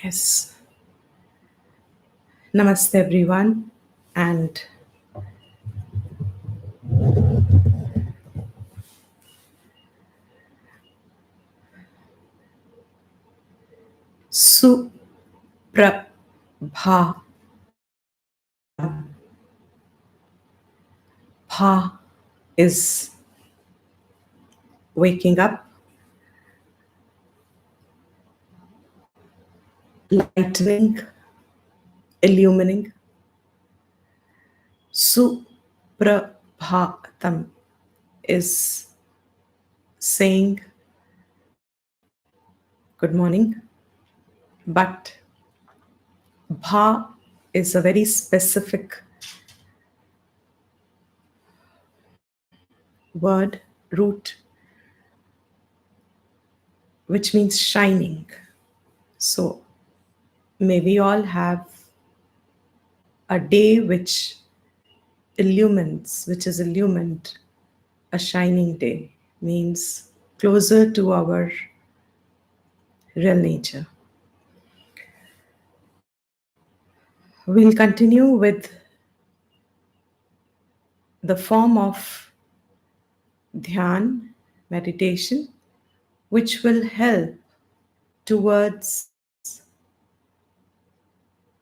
Yes. Namaste, everyone. And Bha is waking up, lightening, illumining. Suprabhatam is saying good morning, but Bha is a very specific word, root, which means shining. So may we all have a day which is illumined, a shining day, means closer to our real nature. We'll continue with the form of dhyan, meditation, which will help towards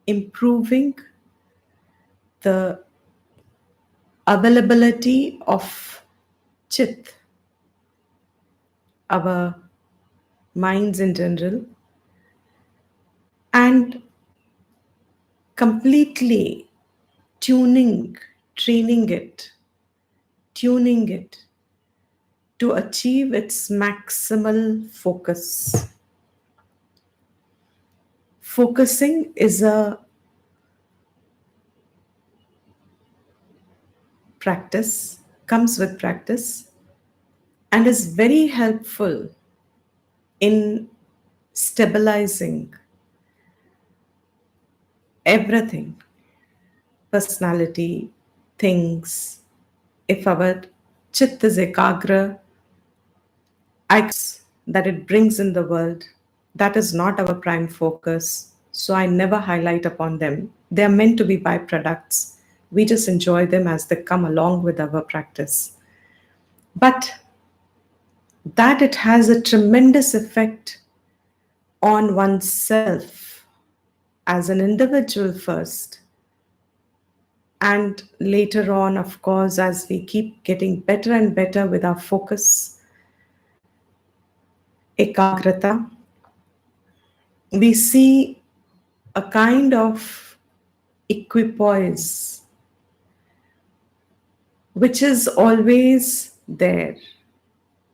improving the availability of chit, our minds in general, and completely tuning, training it, tuning it to achieve its maximal focus. Focusing is a practice, comes with practice, and is very helpful in stabilizing everything, personality, things. If our chitta is ekAgratA, that it brings in the world, that is not our prime focus. So I never highlight upon them. They are meant to be byproducts. We just enjoy them as they come along with our practice. But that it has a tremendous effect on oneself as an individual first. And later on, of course, as we keep getting better and better with our focus, ekAgratA, we see a kind of equipoise which is always there.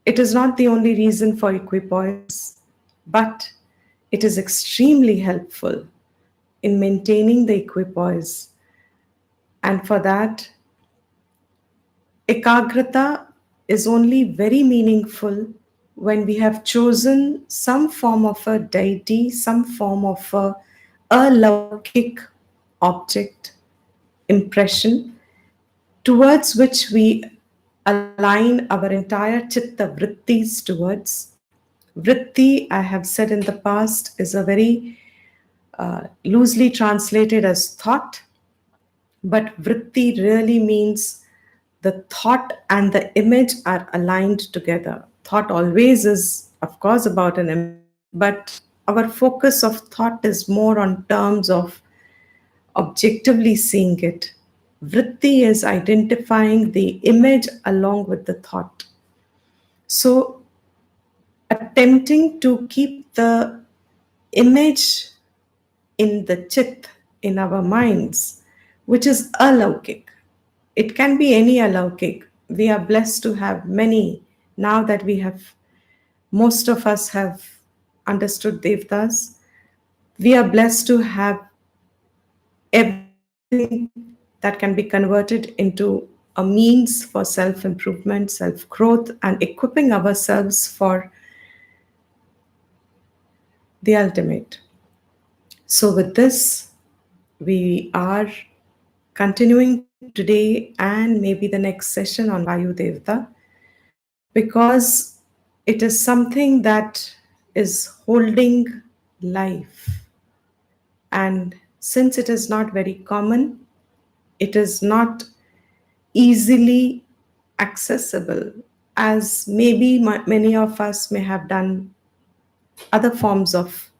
It is not the only reason for equipoise, but it is extremely helpful in maintaining the equipoise. And for that, ekAgratA is only very meaningful when we have chosen some form of a deity, some form of a alaukik object, impression, towards which we align our entire chitta vrittis towards. Vritti, I have said in the past, is a very loosely translated as thought, but vritti really means the thought and the image are aligned together. Thought always is, of course, about an image, but our focus of thought is more on terms of objectively seeing it. Vritti is identifying the image along with the thought. So, attempting to keep the image in the chit, in our minds, which is alaukik. It can be any alaukik. We are blessed to have many. Now that we have, most of us have understood devtas, we are blessed to have everything that can be converted into a means for self improvement, self growth, and equipping ourselves for the ultimate. So, with this, we are continuing today and maybe the next session on Vayu Devta, because it is something that is holding life. And since it is not very common, it is not easily accessible, as maybe many of us may have done other forms of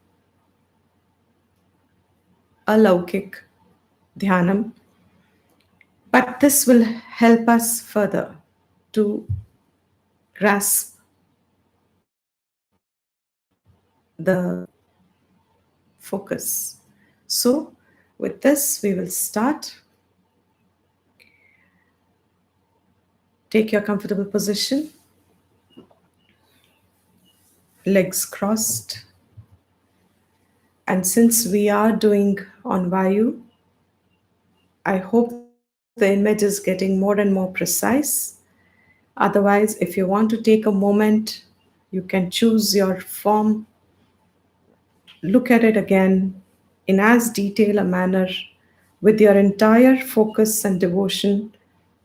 alaukik dhyanam, but this will help us further to grasp the focus. So, with this, we will start. Take your comfortable position, legs crossed. And since we are doing on Vayu, I hope the image is getting more and more precise. Otherwise, if you want to take a moment, you can choose your form, look at it again in as detailed a manner with your entire focus and devotion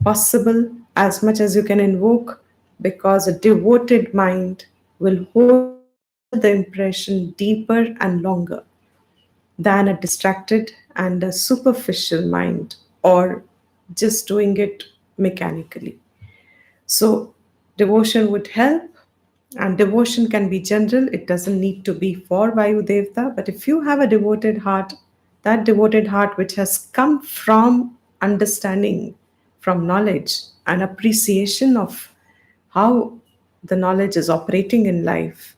possible, as much as you can invoke, because a devoted mind will hold the impression deeper and longer than a distracted and a superficial mind, or just doing it mechanically. So, devotion would help, and devotion can be general. It doesn't need to be for Vayu Devta, but if you have a devoted heart, that devoted heart which has come from understanding, from knowledge and appreciation of how the knowledge is operating in life,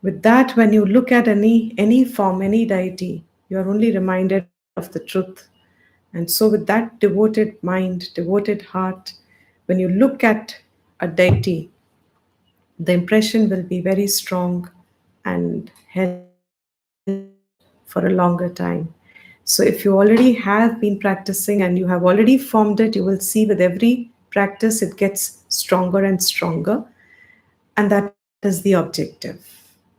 with that, when you look at any form, any deity, you are only reminded of the truth. And so, with that devoted mind, devoted heart, when you look at a deity, the impression will be very strong and held for a longer time. So, if you already have been practicing and you have already formed it, you will see with every practice it gets stronger and stronger. And that is the objective.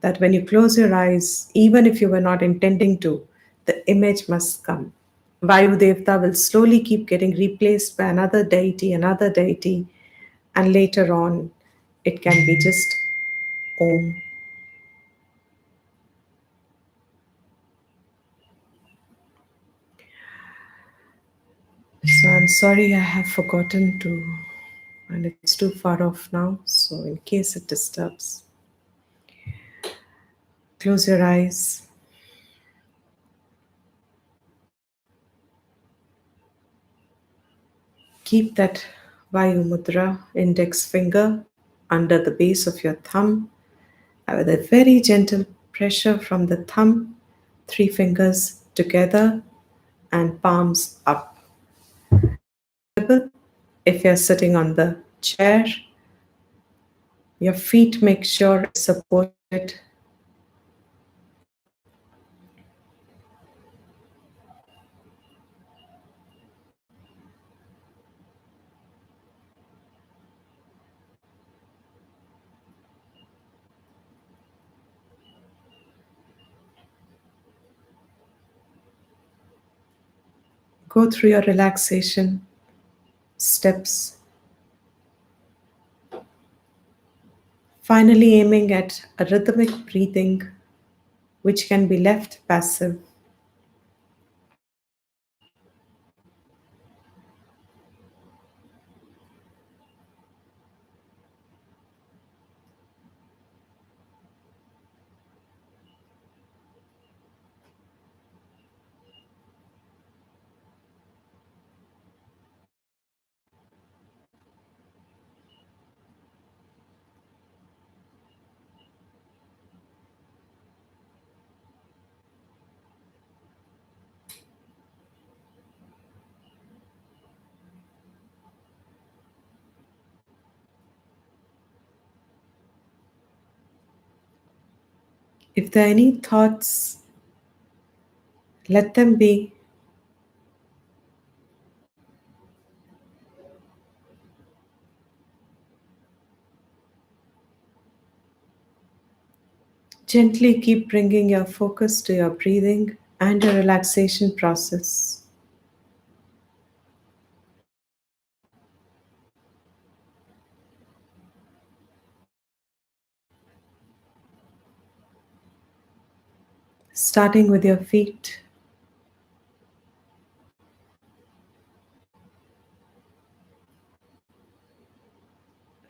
That when you close your eyes, even if you were not intending to, the image must come. Vayu Devta will slowly keep getting replaced by another deity, and later on, it can be just Om. So I'm sorry I have forgotten to, and it's too far off now. So, in case it disturbs, close your eyes. Keep that Vayu Mudra index finger under the base of your thumb, with a very gentle pressure from the thumb, three fingers together, and palms up. Comfortable. If you're sitting on the chair, your feet make sure it's supported. Go through your relaxation steps, finally aiming at a rhythmic breathing which can be left passive. If there are any thoughts, let them be. Gently keep bringing your focus to your breathing and your relaxation process. starting with your feet.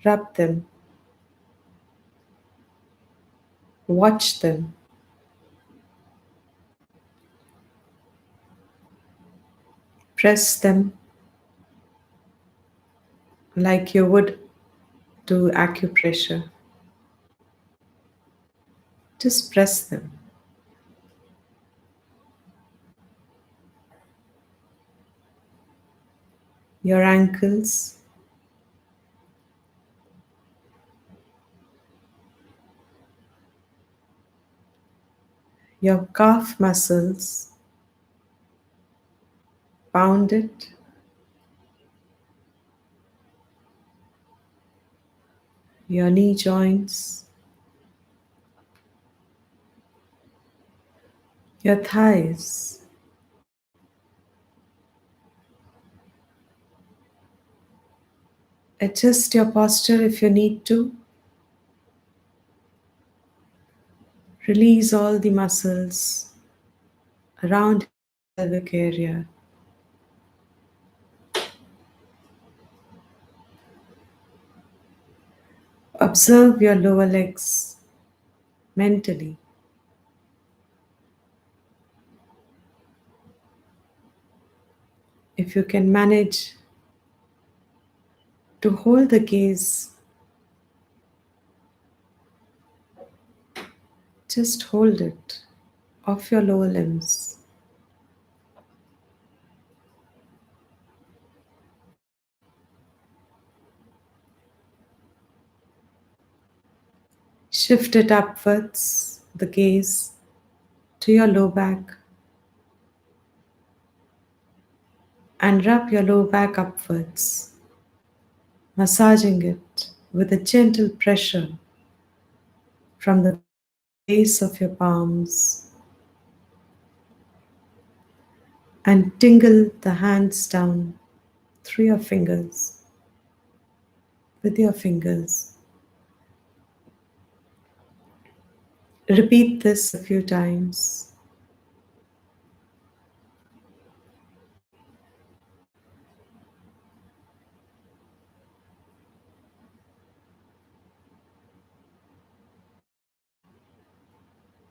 Rub them, watch them, press them like you would do acupressure. Just press them. Your ankles, your calf muscles, pound it. Your knee joints, your thighs, adjust your posture if you need to. Release all the muscles around your pelvic area. Observe your lower legs mentally. If you can manage to hold the gaze, just hold it off your lower limbs. Shift it upwards, the gaze, to your low back and rub your low back upwards, massaging it with a gentle pressure from the base of your palms and tingle the hands down through your fingers with your fingers. Repeat this a few times.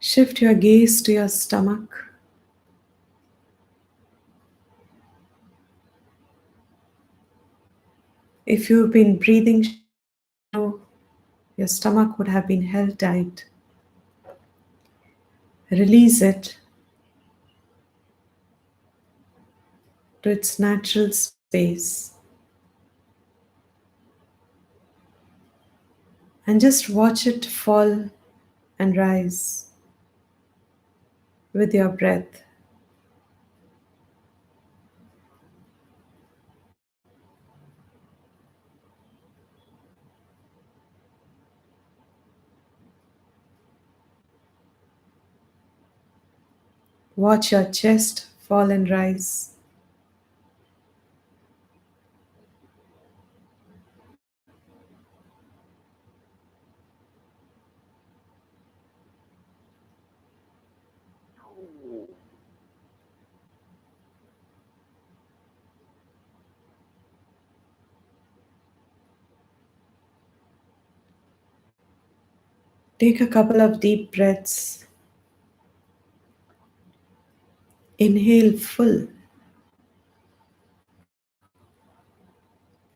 Shift your gaze to your stomach. If you've been breathing shallow, your stomach would have been held tight. Release it to its natural space and just watch it fall and rise with your breath. Watch your chest fall and rise. Take a couple of deep breaths. Inhale full.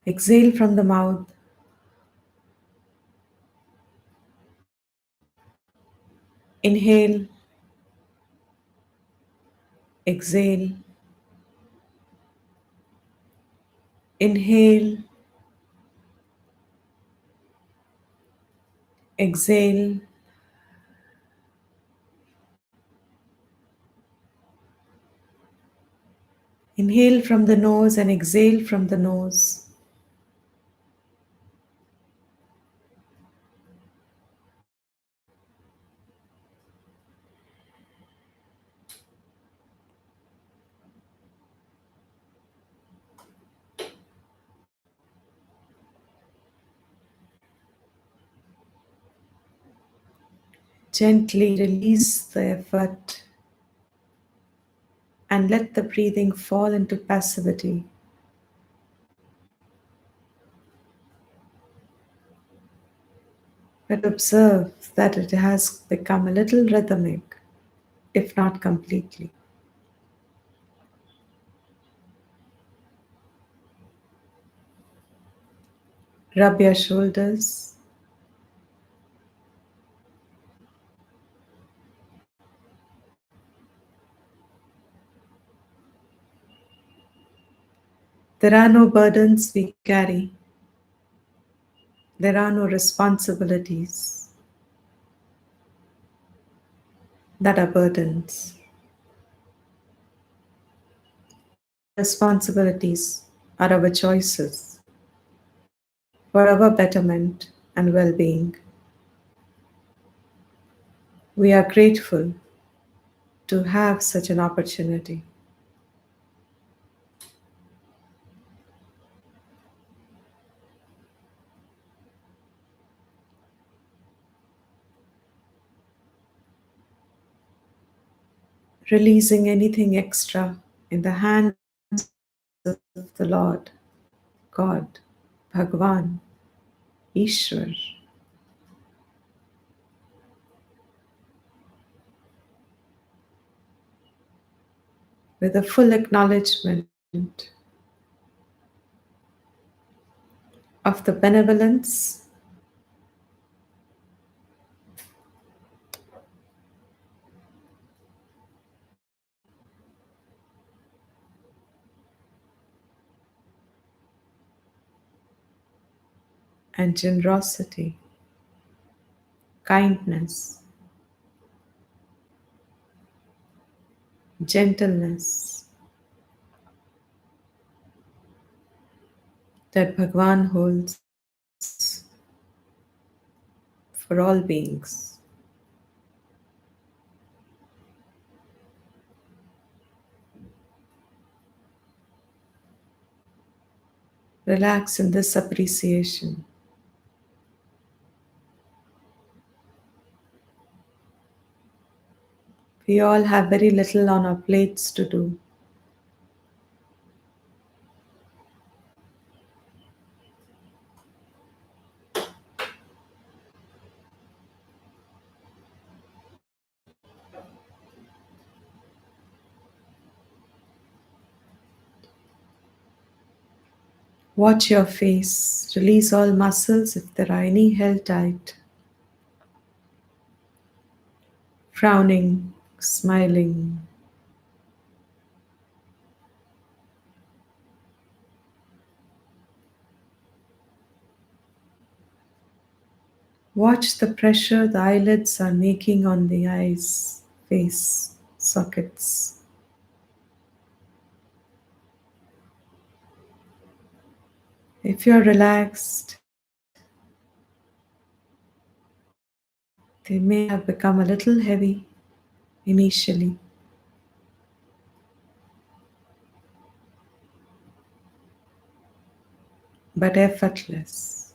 Exhale from the mouth. Inhale. Exhale. Inhale. Exhale. Inhale from the nose and exhale from the nose. Gently release the effort and let the breathing fall into passivity. But observe that it has become a little rhythmic, if not completely. Rub your shoulders, there are no burdens we carry, there are no responsibilities that are burdens. Our responsibilities are our choices for our betterment and well being. We are grateful to have such an opportunity. Releasing anything extra in the hands of the Lord, God, Bhagwan, Ishwar. With a full acknowledgement of the benevolence and generosity, kindness, gentleness that Bhagwan holds for all beings. Relax in this appreciation. We all have very little on our plates to do. Watch your face. Release all muscles if there are any held tight. Frowning, smiling. Watch the pressure the eyelids are making on the eyes, face, sockets. If you're relaxed, they may have become a little heavy initially, but effortless.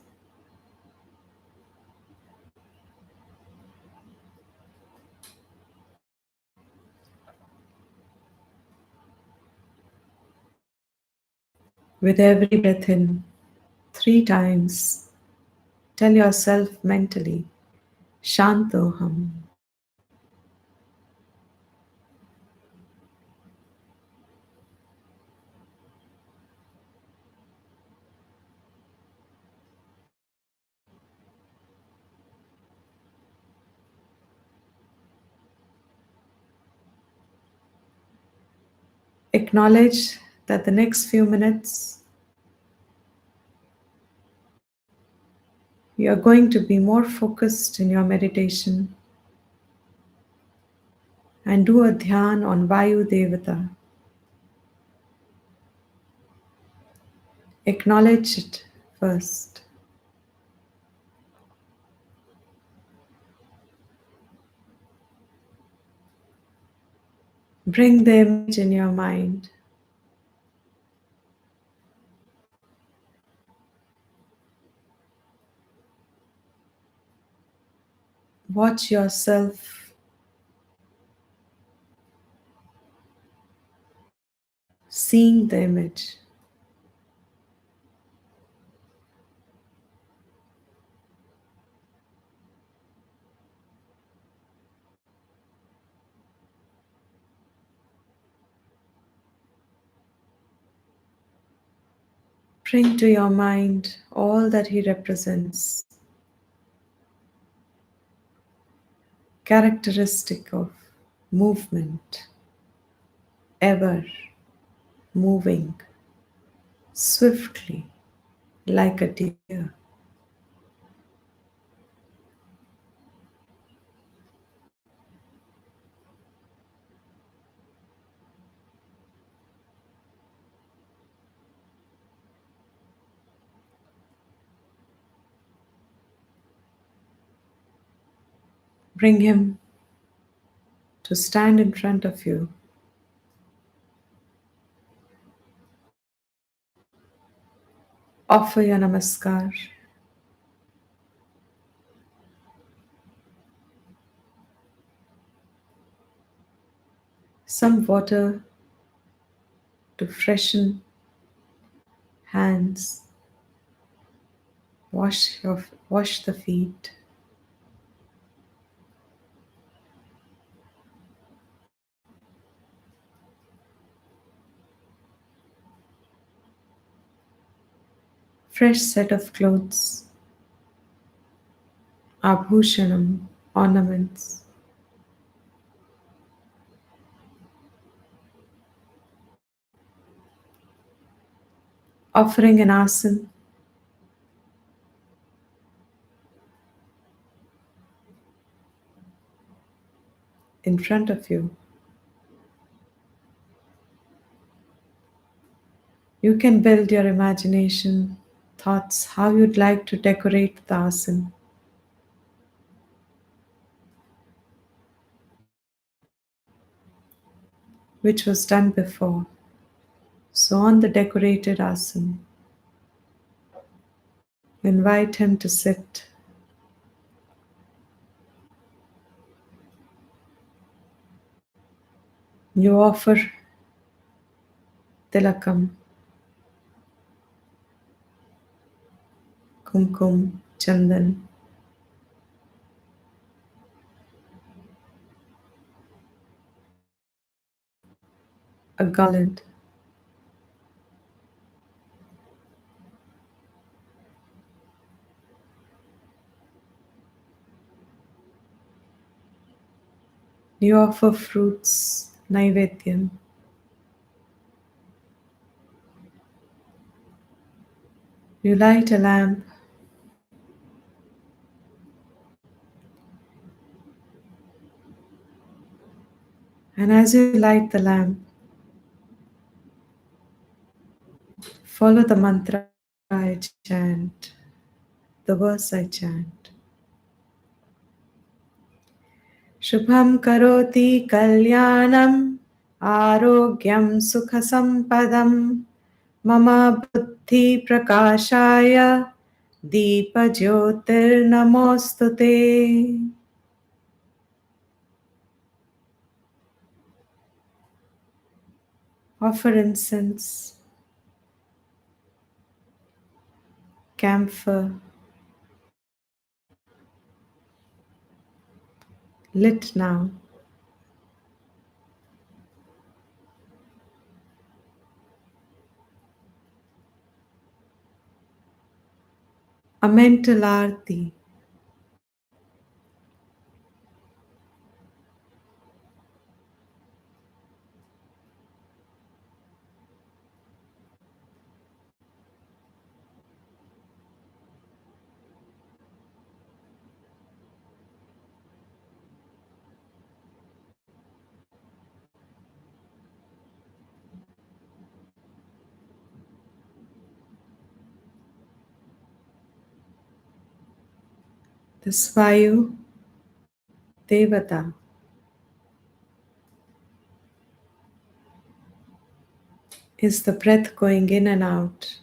With every breath in, 3 times, tell yourself mentally, Shantoham. Acknowledge that the next few minutes you are going to be more focused in your meditation and do a dhyan on Vayu Devata. Acknowledge it first. Bring the image in your mind. Watch yourself seeing the image. Bring to your mind all that he represents, characteristic of movement, ever moving swiftly like a deer. Bring him to stand in front of you. Offer your namaskar. Some water to freshen hands. Wash the feet. Fresh set of clothes. Abhushanam, ornaments. Offering an asan in front of you. You can build your imagination, thoughts, how you'd like to decorate the asan, which was done before. So, on the decorated asan, invite him to sit. You offer tilakam, kumkum, chandan, a garland. You offer fruits, naivedyam. You light a lamp. And as you light the lamp, follow the mantra I chant, the verse I chant. Shubham karoti kalyanam, arogyam sukha sampadam, mama buddhi prakashaya, deepa jyotir namostute. Offer incense, camphor, lit now. A mental arti. This Vayu Devata is the breath going in and out,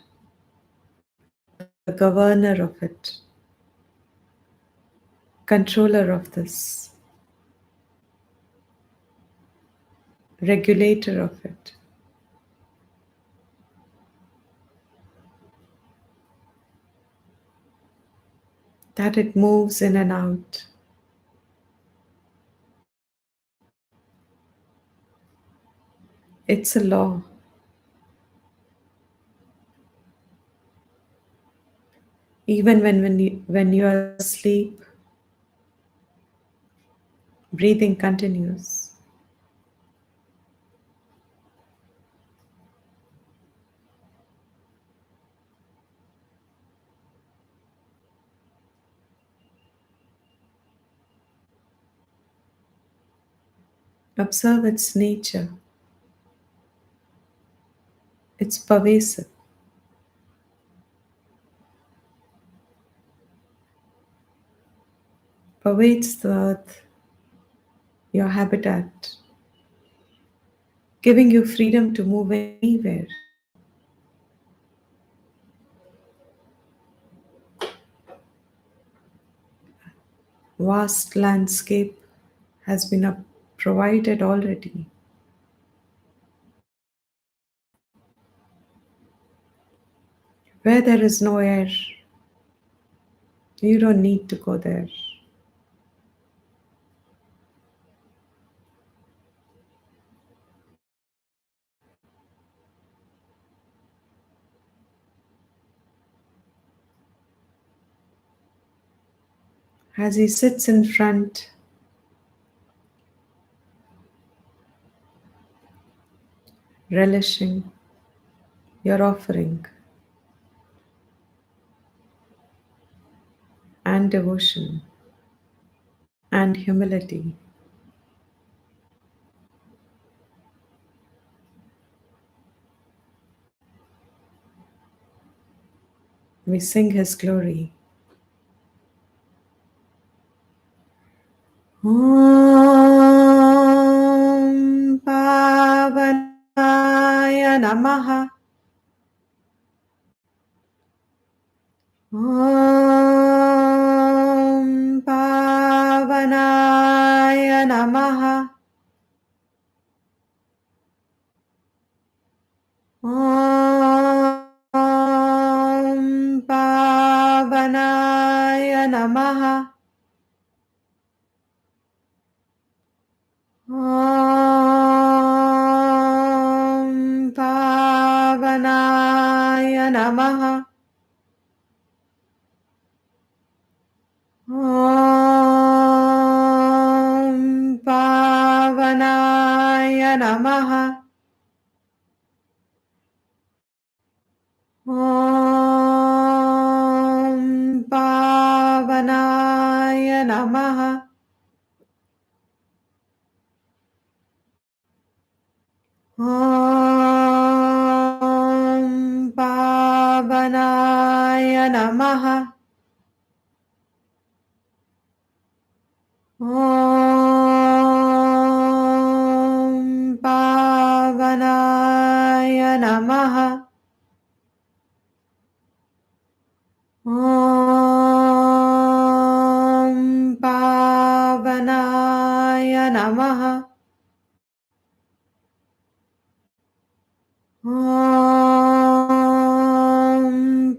the governor of it, controller of this, regulator of it. that it moves in and out. It's a law. Even when you are asleep, breathing continues. Observe its nature. It's pervasive, pervades the earth, your habitat, giving you freedom to move anywhere. Vast landscape has been provided already. Where there is no air, you don't need to go there. As he sits in front, relishing your offering and devotion and humility, we sing his glory. Om Pavanaya Namaha. Om Pavanaya Namaha. Om Pavanaya Namaha. Om Pavanaya Namaha. Om Pavanaya Namaha. Om Pavanaya Namaha. Om Pavanaya Namaha. Om Pavanaya Namaha. Om Pavanaya Namaha. Om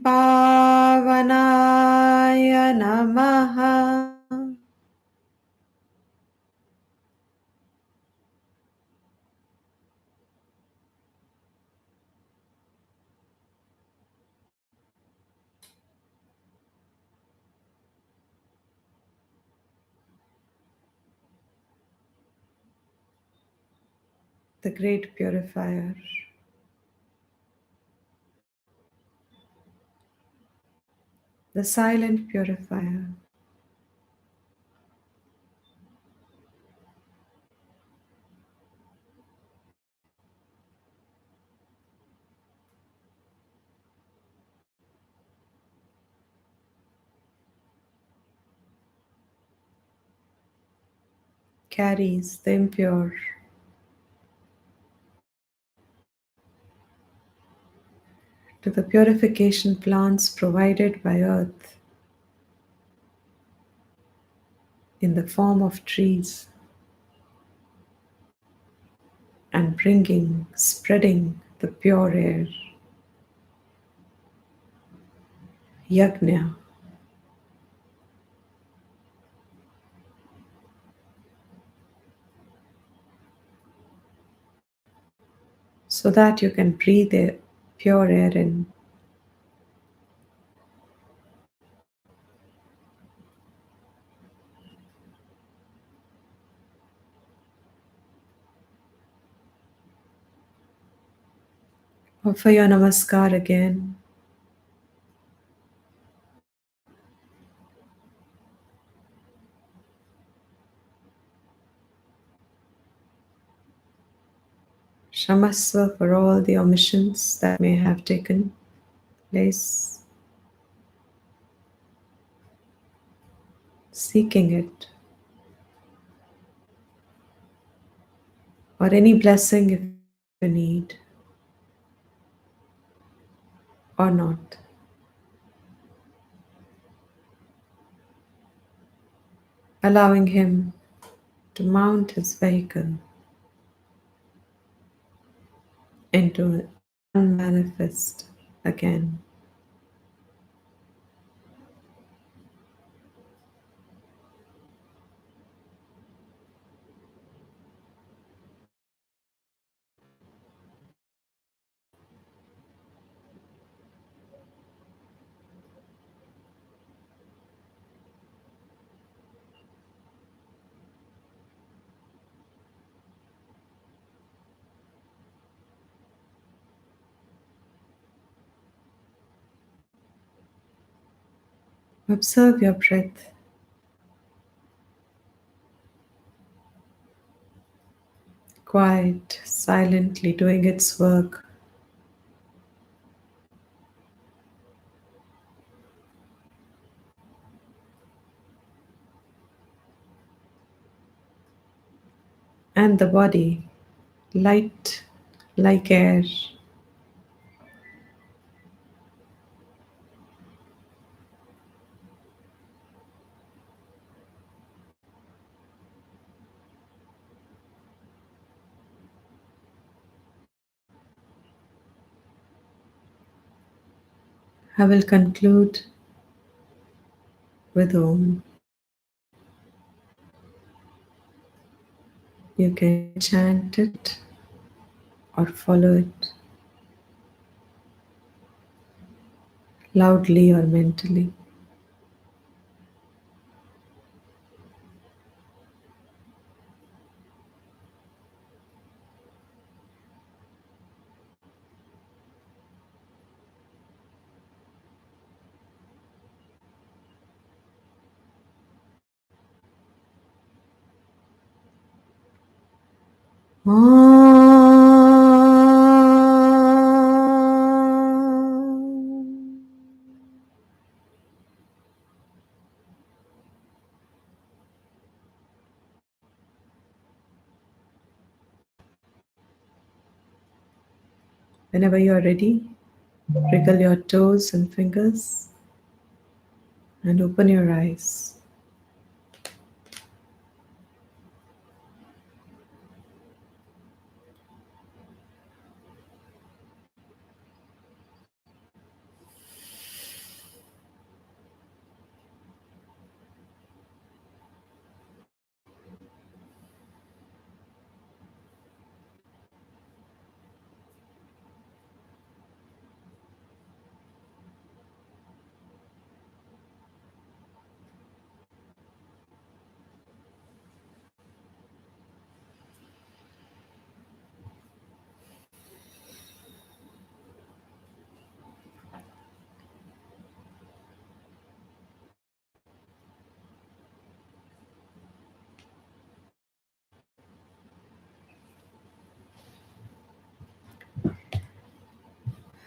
Pavanaya Namaha. The great purifier, the silent purifier, carries the impure to the purification plants provided by earth in the form of trees, and bringing, spreading the pure air. Yajna, so that you can breathe pure air in. Offer your namaskar again. Shamasva for all the omissions that may have taken place. Seeking it, or any blessing if you need, or not. Allowing him to mount his vehicle into unmanifest again. Observe your breath, quiet, silently doing its work. And the body, light like air. I will conclude with Om. You can chant it or follow it loudly or mentally. Whenever you are ready, wriggle your toes and fingers and open your eyes.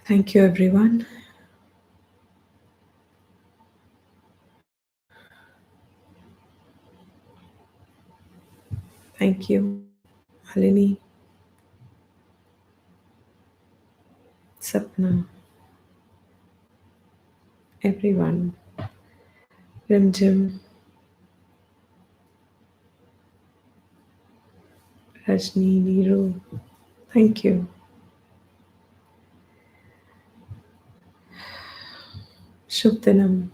Thank you, everyone. Thank you, Alini, Sapna, everyone, Rimjim, Rajni, Neeru. Thank you. Shubdinam.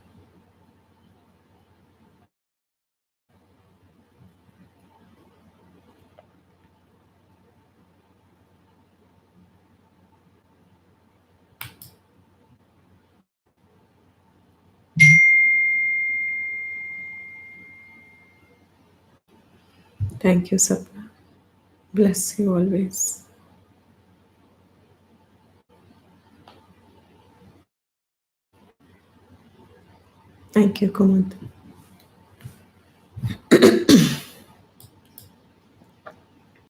Thank you, Sapna. Bless you always. Thank you, Kumud.